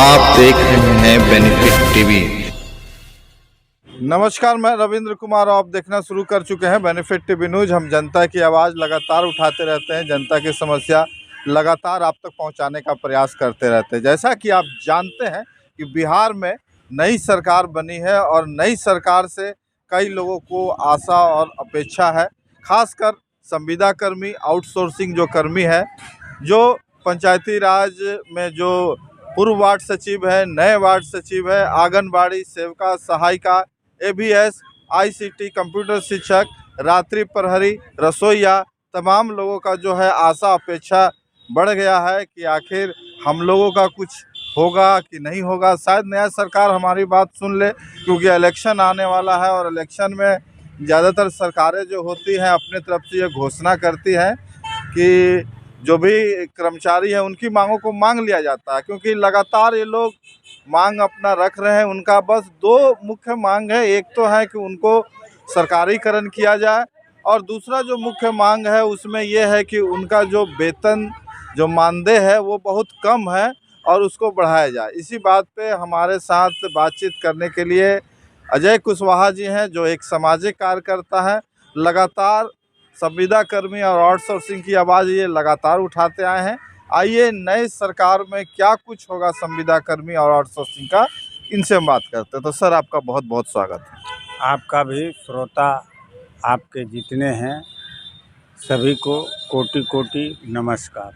आप देख रहे हैं बेनिफिट टीवी। नमस्कार, मैं रविंद्र कुमार। आप देखना शुरू कर चुके हैं बेनिफिट टीवी न्यूज़। हम जनता की आवाज़ लगातार उठाते रहते हैं, जनता की समस्या लगातार आप तक पहुंचाने का प्रयास करते रहते हैं। जैसा कि आप जानते हैं कि बिहार में नई सरकार बनी है और नई सरकार से कई लोगों को आशा और अपेक्षा है। खासकर संविदा कर्मी, आउटसोर्सिंग जो कर्मी है, जो पंचायती राज में जो पूर्व वार्ड सचिव है, नए वार्ड सचिव है, आंगनबाड़ी सेविका, सहायिका, एबीएस, आईसीटी, कंप्यूटर शिक्षक, रात्रि प्रहरी, रसोइया, तमाम लोगों का जो है आशा अपेक्षा बढ़ गया है कि आखिर हम लोगों का कुछ होगा कि नहीं होगा। शायद नया सरकार हमारी बात सुन ले, क्योंकि इलेक्शन आने वाला है और इलेक्शन में ज़्यादातर सरकारें जो होती हैं अपने तरफ से ये घोषणा करती हैं कि जो भी कर्मचारी है उनकी मांगों को मांग लिया जाता है, क्योंकि लगातार ये लोग मांग अपना रख रहे हैं। उनका बस दो मुख्य मांग है, एक तो है कि उनको सरकारीकरण किया जाए और दूसरा जो मुख्य मांग है उसमें यह है कि उनका जो वेतन, जो मानदेय है वो बहुत कम है और उसको बढ़ाया जाए। इसी बात पे हमारे साथ बातचीत करने के लिए अजय कुशवाहा जी हैं, जो एक सामाजिक कार्यकर्ता है। लगातार संविदा कर्मी और आउटसोर्सिंग की आवाज़ ये लगातार उठाते आए हैं। आइए नए सरकार में क्या कुछ होगा संविदा कर्मी और आउटसोर्सिंग का, इनसे हम बात करते हैं। तो सर, आपका बहुत बहुत स्वागत है। आपका भी, श्रोता आपके जितने हैं सभी को कोटि कोटि नमस्कार।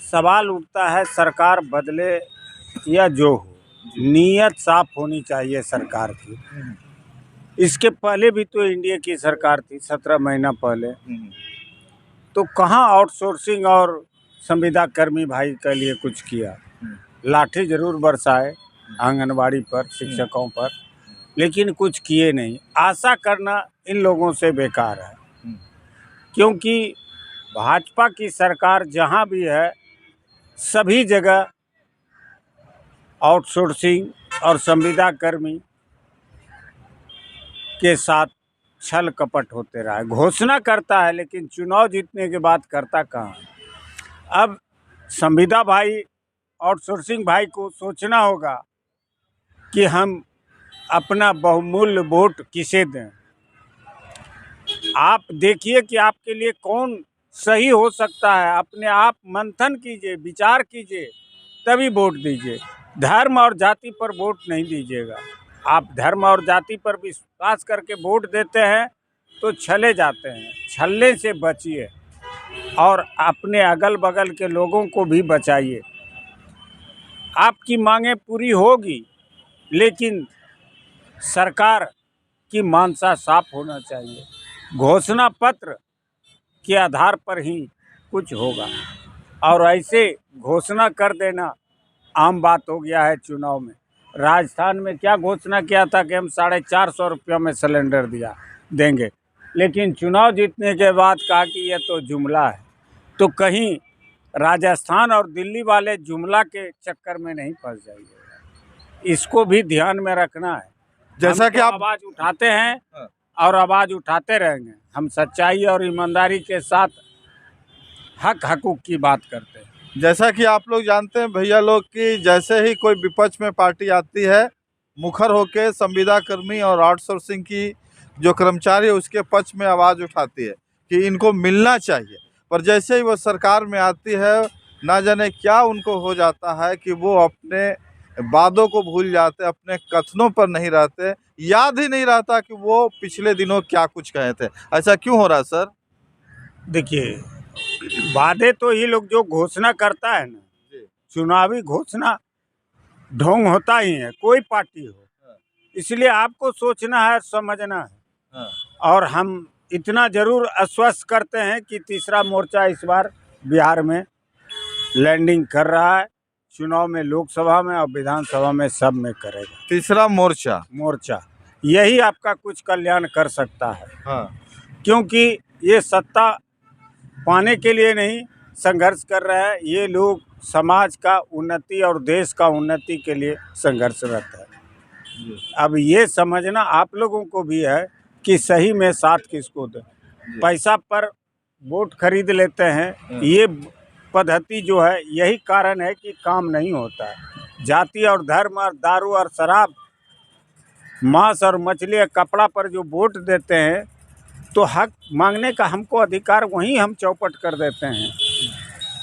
सवाल उठता है सरकार बदले या जो हो, नीयत साफ होनी चाहिए सरकार की। इसके पहले भी तो इंडिया की सरकार थी 17 महीना पहले, तो कहाँ आउटसोर्सिंग और संविदा कर्मी भाई के लिए कुछ किया। लाठी जरूर बरसाए आंगनबाड़ी पर, शिक्षकों पर, लेकिन कुछ किए नहीं। आशा करना इन लोगों से बेकार है, क्योंकि भाजपा की सरकार जहां भी है सभी जगह आउटसोर्सिंग और संविदा कर्मी के साथ छल कपट होते रहा है। घोषणा करता है लेकिन चुनाव जीतने के बाद करता कहाँ है। अब संविदा भाई, आउटसोर्सिंग भाई को सोचना होगा कि हम अपना बहुमूल्य वोट किसे दें। आप देखिए कि आपके लिए कौन सही हो सकता है। अपने आप मंथन कीजिए, विचार कीजिए, तभी वोट दीजिए। धर्म और जाति पर वोट नहीं दीजिएगा। आप धर्म और जाति पर विश्वास करके वोट देते हैं तो छले जाते हैं। छलने से बचिए और अपने अगल बगल के लोगों को भी बचाइए। आपकी मांगें पूरी होगी, लेकिन सरकार की मानसा साफ होना चाहिए। घोषणा पत्र के आधार पर ही कुछ होगा, और ऐसे घोषणा कर देना आम बात हो गया है चुनाव में। राजस्थान में क्या घोषणा किया था कि हम 450 रुपये में सिलेंडर देंगे, लेकिन चुनाव जीतने के बाद कहा कि यह तो जुमला है। तो कहीं राजस्थान और दिल्ली वाले जुमला के चक्कर में नहीं फंस जाइए। इसको भी ध्यान में रखना है। जैसा कि आप आवाज़ उठाते हैं और आवाज़ उठाते रहेंगे। हम सच्चाई और ईमानदारी के साथ हक हकूक़ की बात करते हैं। जैसा कि आप लोग जानते हैं भैया लोग कि जैसे ही कोई विपक्ष में पार्टी आती है, मुखर होकर संविदा कर्मी और आउटसोर्सिंग की जो कर्मचारी है उसके पक्ष में आवाज़ उठाती है कि इनको मिलना चाहिए। पर जैसे ही वो सरकार में आती है, ना जाने क्या उनको हो जाता है कि वो अपने वादों को भूल जाते, अपने कथनों पर नहीं रहते, याद ही नहीं रहता कि वो पिछले दिनों क्या कुछ कहे थे। ऐसा क्यों हो रहा है सर? देखिए, वादे तो ये लोग जो घोषणा करता है ना, चुनावी घोषणा ढोंग होता ही है, कोई पार्टी हो। इसलिए आपको सोचना है, समझना है। और हम इतना जरूर आश्वस्त करते हैं कि तीसरा मोर्चा इस बार बिहार में लैंडिंग कर रहा है। चुनाव में, लोकसभा में और विधानसभा में, सब में करेगा। तीसरा मोर्चा यही आपका कुछ कल्याण कर सकता है। क्योंकि ये सत्ता पाने के लिए नहीं संघर्ष कर रहा है, ये लोग समाज का उन्नति और देश का उन्नति के लिए संघर्षरत है। अब ये समझना आप लोगों को भी है कि सही में साथ किसको दें। पैसा पर वोट खरीद लेते हैं, ये पद्धति जो है, यही कारण है कि काम नहीं होता है। जाति और धर्म और दारू और शराब, मांस और मछली और कपड़ा पर जो वोट देते हैं, तो हक मांगने का हमको अधिकार वहीं हम चौपट कर देते हैं।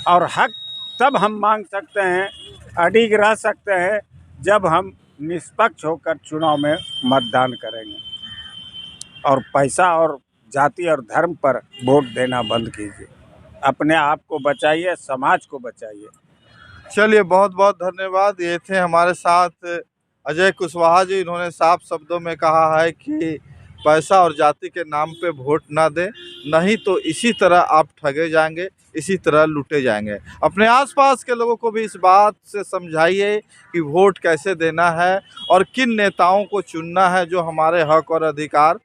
और हक तब हम मांग सकते हैं, अडिग रह सकते हैं, जब हम निष्पक्ष होकर चुनाव में मतदान करेंगे। और पैसा और जाति और धर्म पर वोट देना बंद कीजिए। अपने आप को बचाइए, समाज को बचाइए। चलिए, बहुत बहुत धन्यवाद। ये थे हमारे साथ अजय कुशवाहा जी। इन्होंने साफ शब्दों में कहा है कि पैसा और जाति के नाम पे वोट ना दें, नहीं तो इसी तरह आप ठगे जाएंगे, इसी तरह लूटे जाएंगे। अपने आसपास के लोगों को भी इस बात से समझाइए कि वोट कैसे देना है और किन नेताओं को चुनना है जो हमारे हक और अधिकार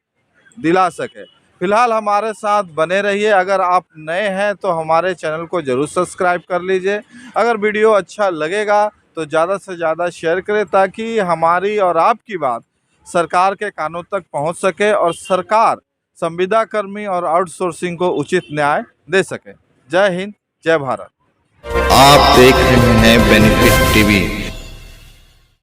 दिला सके। फिलहाल हमारे साथ बने रहिए। अगर आप नए हैं तो हमारे चैनल को ज़रूर सब्सक्राइब कर लीजिए। अगर वीडियो अच्छा लगेगा तो ज़्यादा से ज़्यादा शेयर करें, ताकि हमारी और आपकी बात सरकार के कानों तक पहुंच सके और सरकार संविदा कर्मी और आउटसोर्सिंग को उचित न्याय दे सके। जय हिंद, जय भारत। आप देख रहे हैं बेनिफिट टीवी।